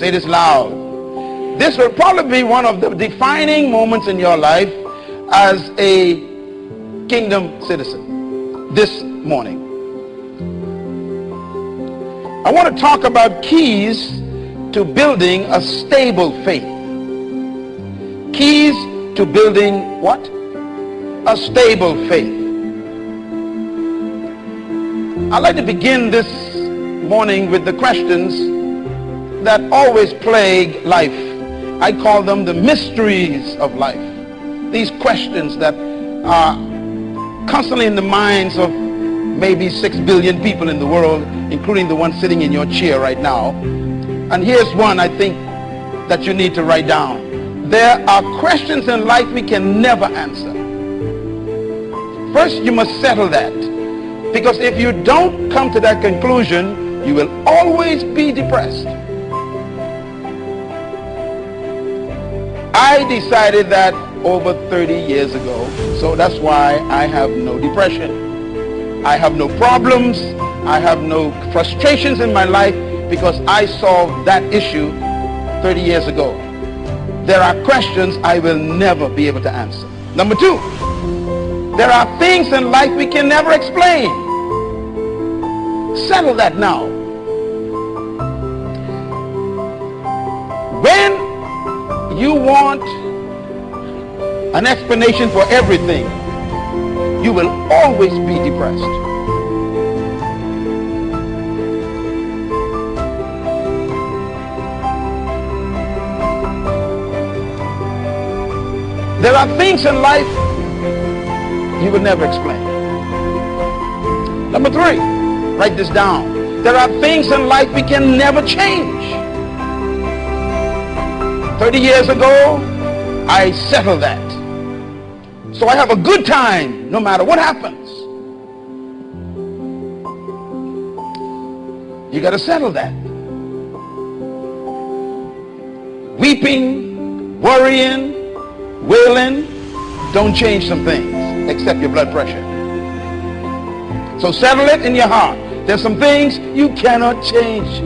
Say this loud. This will probably be one of the defining moments in your life as a kingdom citizen this morning. I want to talk about keys to building a stable faith. Keys to building what? A stable faith. I'd like to begin this morning with the questions that always plague life. I call them the mysteries of life. These questions that are constantly in the minds of maybe 6 billion people in the world, including the one sitting in your chair right now. And here's one I think that you need to write down. There are questions in life we can never answer. First, you must settle that. Because if you don't come to that conclusion, you will always be depressed. I decided that over 30 years ago, so that's why I have no depression. I have no problems. I have no frustrations in my life because I solved that issue 30 years ago. There are questions I will never be able to answer. Number two, there are things in life we can never explain. Settle that now. When you want an explanation for everything, you will always be depressed. There are things in life you will never explain. Number three, write this down. There are things in life we can never change. 30 years ago, I settled that. So I have a good time no matter what happens. You got to settle that. Weeping, worrying, wailing don't change some things except your blood pressure. So settle it in your heart. There's some things you cannot change.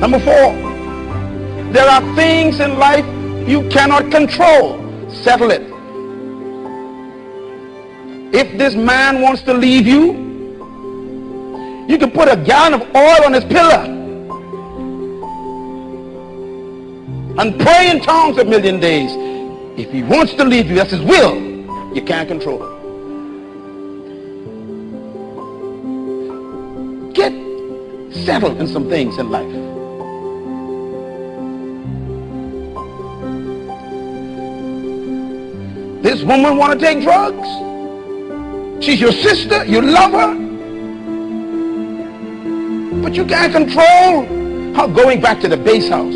Number four, there are things in life you cannot control. Settle it. If this man wants to leave you, you can put a gallon of oil on his pillar and pray in tongues a million days. If he wants to leave you, that's his will. You can't control it. Get settled in some things in life. This woman want to take drugs. She's your sister. You love her. But you can't control her going back to the base house.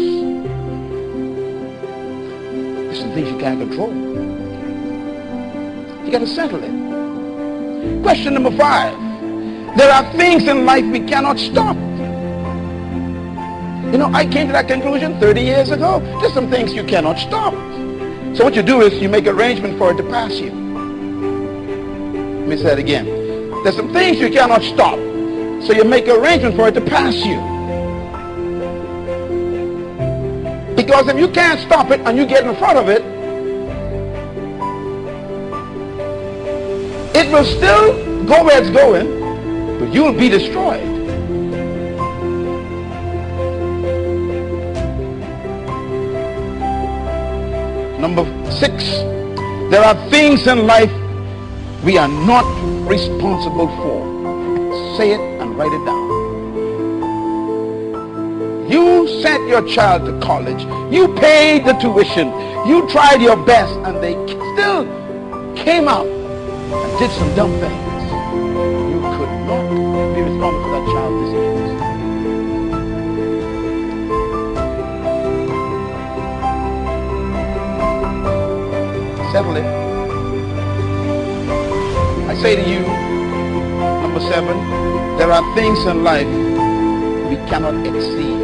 There's some things you can't control. You got to settle it. Question number five. There are things in life we cannot stop. You know, I came to that conclusion 30 years ago. There's some things you cannot stop. So what you do is you make arrangement for it to pass you. Let me say it again. There's some things you cannot stop. So you make arrangement for it to pass you. Because if you can't stop it and you get in front of it, it will still go where it's going, but you'll be destroyed. Number six, there are things in life we are not responsible for. Say it and write it down. You sent your child to college. You paid the tuition. You tried your best, and they still came out and did some dumb things. You could not be responsible for that child's decisions. Settle it. I say to you, number seven, there are things in life we cannot exceed.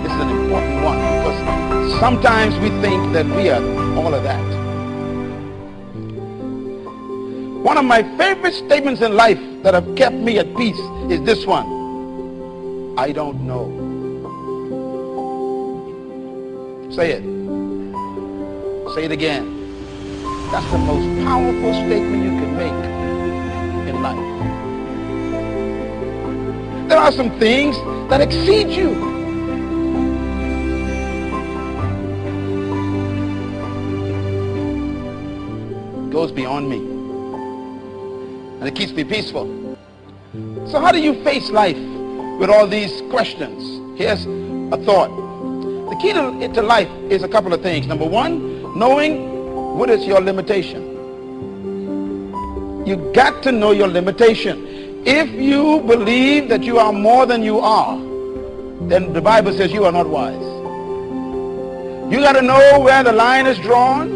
This is an important one because sometimes we think that we are all of that. One of my favorite statements in life that have kept me at peace is this one. I don't know. Say it. Say it again. That's the most powerful statement you can make in life. There are some things that exceed you. It goes beyond me. And it keeps me peaceful. So how do you face life with all these questions? Here's a thought. The key to life is a couple of things. Number one, knowing what is your limitation. You got to know your limitation. If you believe that you are more than you are, then the Bible says you are not wise. You got to know where the line is drawn,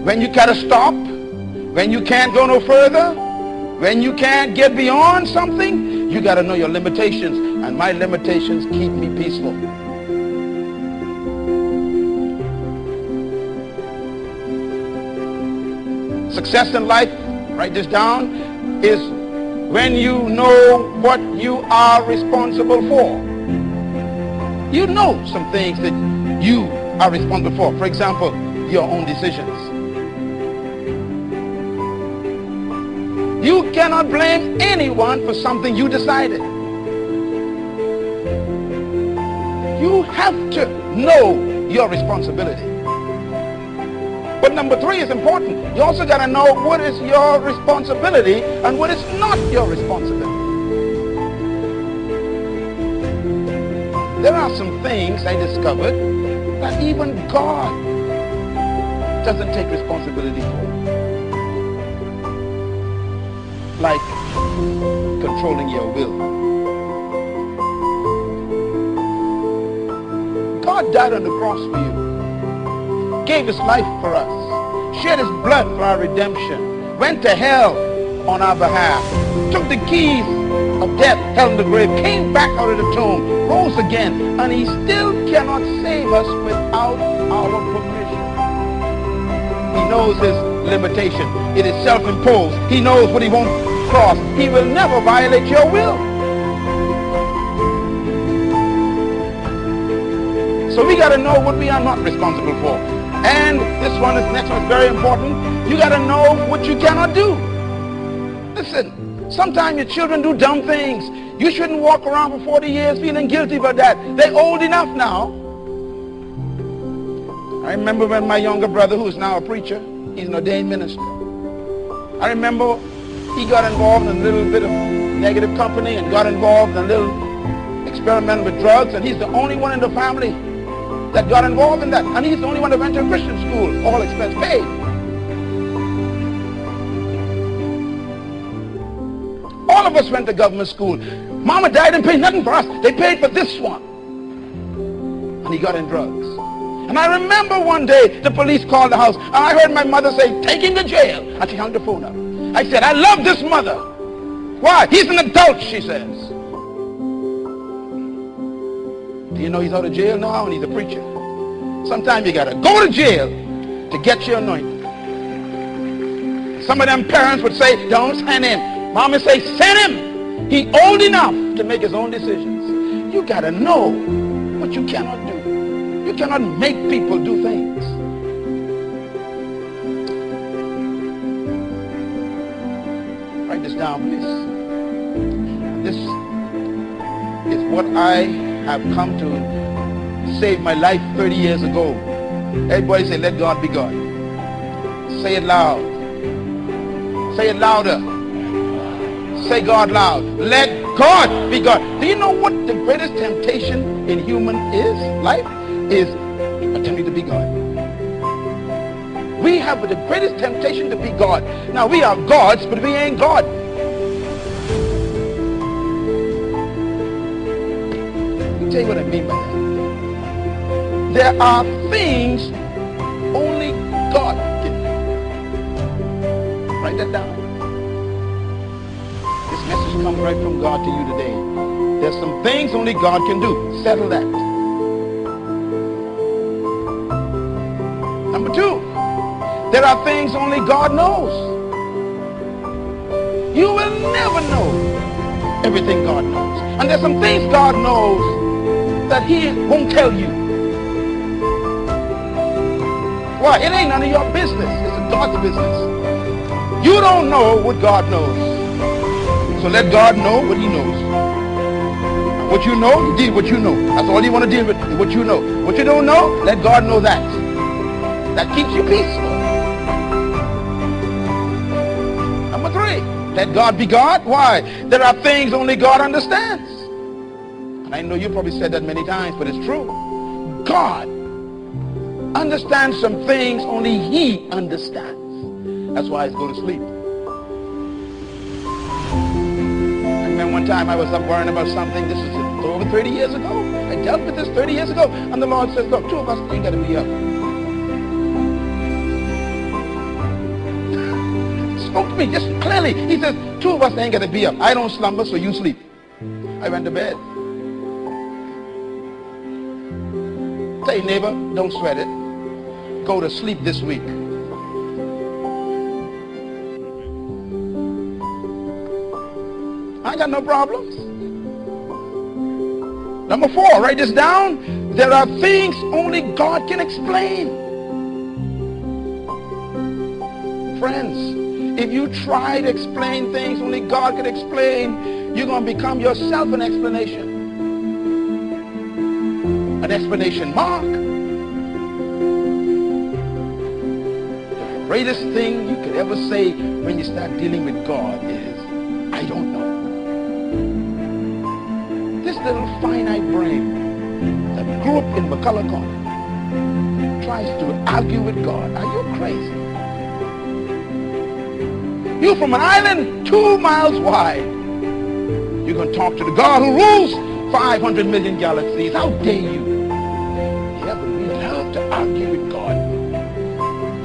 when you got to stop, when you can't go no further, when you can't get beyond something. You got to know your limitations, and my limitations keep me peaceful. Success in life, write this down, is when you know what you are responsible for. You know some things that you are responsible for. For example, your own decisions. You cannot blame anyone for something you decided. You have to know your responsibility. But number three is important. You also got to know what is your responsibility and what is not your responsibility. There are some things I discovered that even God doesn't take responsibility for. Like controlling your will. God died on the cross for you. Gave his life for us, shed his blood for our redemption, went to hell on our behalf, took the keys of death, hell, and the grave, came back out of the tomb, rose again, and he still cannot save us without our permission. He knows his limitation. It is self-imposed. He knows what he won't cross. He will never violate your will. So we got to know what we are not responsible for. And this next one is very important. You got to know what you cannot do. Listen, sometimes your children do dumb things. You shouldn't walk around for 40 years feeling guilty about that. They're old enough now. I remember when my younger brother, who is now a preacher, he's an ordained minister. I remember he got involved in a little bit of negative company and got involved in a little experiment with drugs, and he's the only one in the family that got involved in that. And he's the only one that went to a Christian school, all expense paid. All of us went to government school. Mama and Dad didn't pay nothing for us. They paid for this one. And he got in drugs. And I remember one day the police called the house, and I heard my mother say, "Take him to jail." And she hung the phone up. I said, "I love this mother." Why? He's an adult, she says. Do you know he's out of jail now and he's a preacher? Sometimes you got to go to jail to get your anointing. Some of them parents would say, "Don't send him." Mama say, "Send him. He's old enough to make his own decisions." You got to know what you cannot do. You cannot make people do things. Write this down, please. This is what I have come to save my life 30 years ago. Everybody say, "Let God be God." Say it loud. Say it louder. Say God loud. Let God be God. Do you know what the greatest temptation in human life is? Attempting to be God. We have the greatest temptation to be God. Now we are gods, but we ain't God. Let me tell you what I mean by that. There are things only God can do. Write that down. This message comes right from God to you today. There's some things only God can do. Settle that. Number two, there are things only God knows. You will never know everything God knows. And there's some things God knows that he won't tell you. Why? It ain't none of your business. It's God's business. You don't know what God knows. So let God know what he knows. What you know, you deal with what you know. That's all you want to deal with, is what you know. What you don't know, let God know that. That keeps you peaceful. Number 3, let God be God. Why? There are things only God understands. And I know you probably said that many times, but it's true. God understands some things only he understands. That's why I go to sleep. I remember one time I was up worrying about something. This is over 30 years ago. I dealt with this 30 years ago. And the Lord says, look, 2 of us ain't got to be up. Spoke to me just clearly. He says, 2 of us ain't got to be up. I don't slumber, so you sleep. I went to bed. Say, neighbor, don't sweat it. Go to sleep this week. I got no problems. Number 4, write this down. There are things only God can explain. Friends, if you try to explain things only God can explain, you're going to become yourself an explanation. An explanation mark. The greatest thing you could ever say when you start dealing with God is, I don't know. This little finite brain that grew up in McCullough Corner tries to argue with God. Are you crazy? You from an island 2 miles wide. You're going to talk to the God who rules 500 million galaxies. How dare you? Yeah, but we love to argue with God.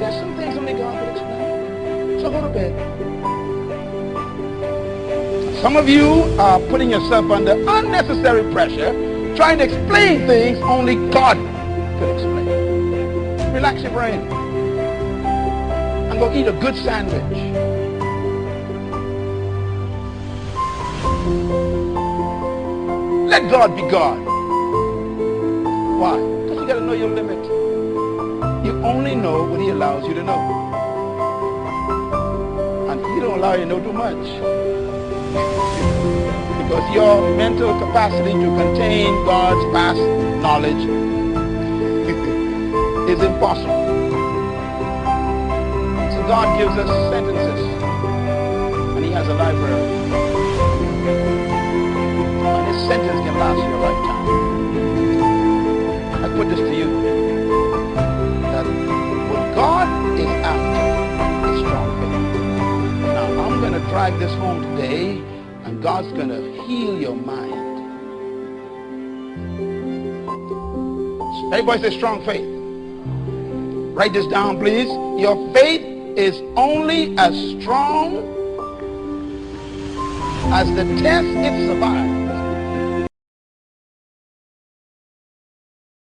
There's some things only God can explain. So go to bed. Some of you are putting yourself under unnecessary pressure, trying to explain things only God could explain. Relax your brain and go eat a good sandwich. Let God be God. Why? Because you got to know your limit. You only know what he allows you to know. And he don't allow you to know too much. Because your mental capacity to contain God's past knowledge is impossible. So God gives us sentences, and he has a library. And his sentence can last you a lifetime. I put this to you, that what God is after is strong faith. Now, I'm going to drive this home today, and God's going to heal your mind. Everybody say strong faith. Write this down, please. Your faith is only as strong as the test it survives.